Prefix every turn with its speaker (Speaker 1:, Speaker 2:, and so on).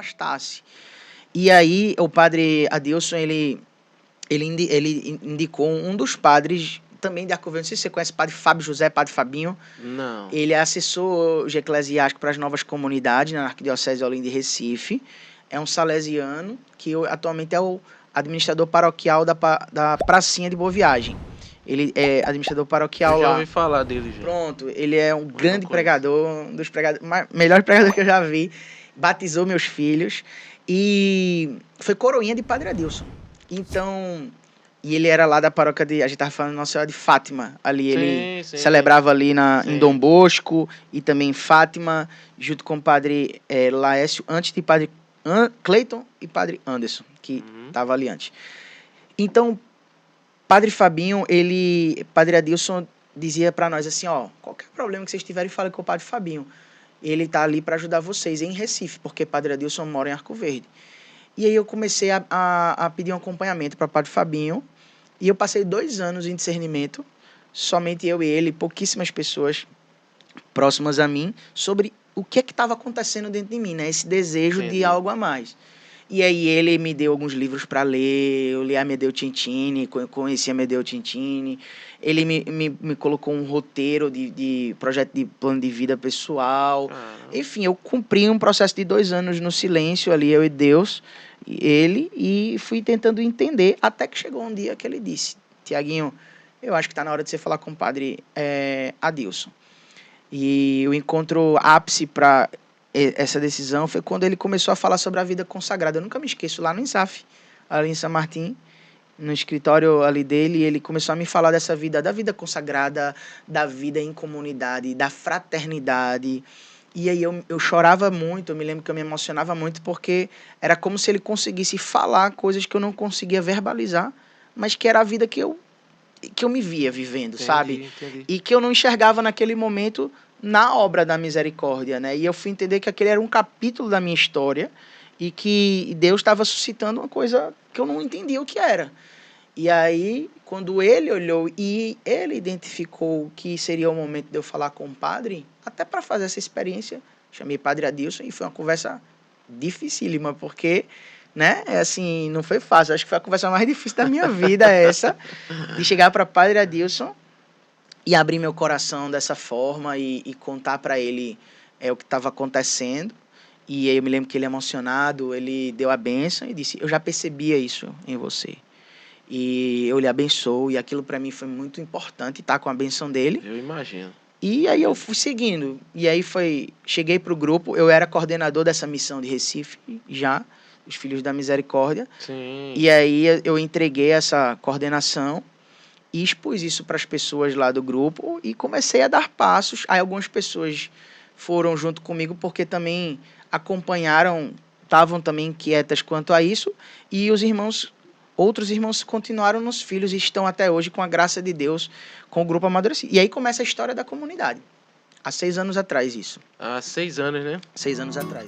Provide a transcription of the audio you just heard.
Speaker 1: afastasse. E aí o padre Adilson, ele indicou um dos padres também de Arco Verde. Não sei se você conhece o padre Fábio José, padre Fabinho.
Speaker 2: Não.
Speaker 1: Ele é assessor eclesiástico para as novas comunidades na Arquidiocese de Olinda e Recife. É um salesiano que atualmente é o administrador paroquial da Pracinha de Boa Viagem. Ele é administrador paroquial lá.
Speaker 2: Eu já ouvi falar dele já.
Speaker 1: Pronto, ele é um grande pregador, um dos melhores pregadores que eu já vi. Batizou meus filhos e foi coroinha de Padre Adilson. Então, e ele era lá da paróquia a gente estava falando Nossa Senhora de Fátima, ali ele celebrava ali em Dom Bosco e também em Fátima, junto com o padre Laércio, antes de padre Cleiton e padre Anderson, que estava ali antes. Então, padre Fabinho, padre Adilson dizia para nós assim, ó, qualquer problema que vocês tiverem, fale com o padre Fabinho. Ele tá ali para ajudar vocês em Recife, porque padre Adilson mora em Arco Verde. E aí eu comecei a pedir um acompanhamento para padre Fabinho, e eu passei 2 anos em discernimento, somente eu e ele, pouquíssimas pessoas próximas a mim, sobre o que estava acontecendo dentro de mim, né? Esse desejo de algo a mais. E aí ele me deu alguns livros para ler, eu li Amedeo Tintini, conheci Amedeo Tintini, ele me colocou um roteiro de projeto de plano de vida pessoal. Enfim, eu cumpri um processo de 2 anos no silêncio ali, eu e Deus, e fui tentando entender, até que chegou um dia que ele disse, Tiaguinho, eu acho que está na hora de você falar com o padre Adilson. E o encontro ápice para essa decisão foi quando ele começou a falar sobre a vida consagrada. Eu nunca me esqueço, lá no INSAF, ali em São Martim, no escritório ali dele, ele começou a me falar dessa vida, da vida consagrada, da vida em comunidade, da fraternidade. E aí eu chorava muito, eu me lembro que eu me emocionava muito, porque era como se ele conseguisse falar coisas que eu não conseguia verbalizar, mas que era a vida que eu me via vivendo, sabe?
Speaker 2: Entendi.
Speaker 1: E que eu não enxergava naquele momento na obra da misericórdia, né? E eu fui entender que aquele era um capítulo da minha história e que Deus estava suscitando uma coisa que eu não entendia o que era. E aí, quando ele olhou e ele identificou que seria o momento de eu falar com o padre, até para fazer essa experiência, chamei padre Adilson e foi uma conversa dificílima, porque, né, assim, não foi fácil. Acho que foi a conversa mais difícil da minha vida essa, de chegar para padre Adilson e abrir meu coração dessa forma e contar para ele o que estava acontecendo. E aí eu me lembro que ele, emocionado, ele deu a bênção e disse, eu já percebia isso em você. E eu lhe abençoo, e aquilo para mim foi muito importante, estar com a benção dele.
Speaker 2: Eu imagino.
Speaker 1: E aí eu fui seguindo. E aí cheguei para o grupo, eu era coordenador dessa missão de Recife já, os Filhos da Misericórdia.
Speaker 2: Sim.
Speaker 1: E aí eu entreguei essa coordenação e expus isso para as pessoas lá do grupo e comecei a dar passos. Aí algumas pessoas foram junto comigo porque também acompanharam, estavam também inquietas quanto a isso, e outros irmãos continuaram nos Filhos e estão até hoje, com a graça de Deus, com o grupo amadurecido. E aí começa a história da comunidade. Há 6 anos atrás isso.
Speaker 2: Há 6 anos, né?
Speaker 1: 6 anos atrás.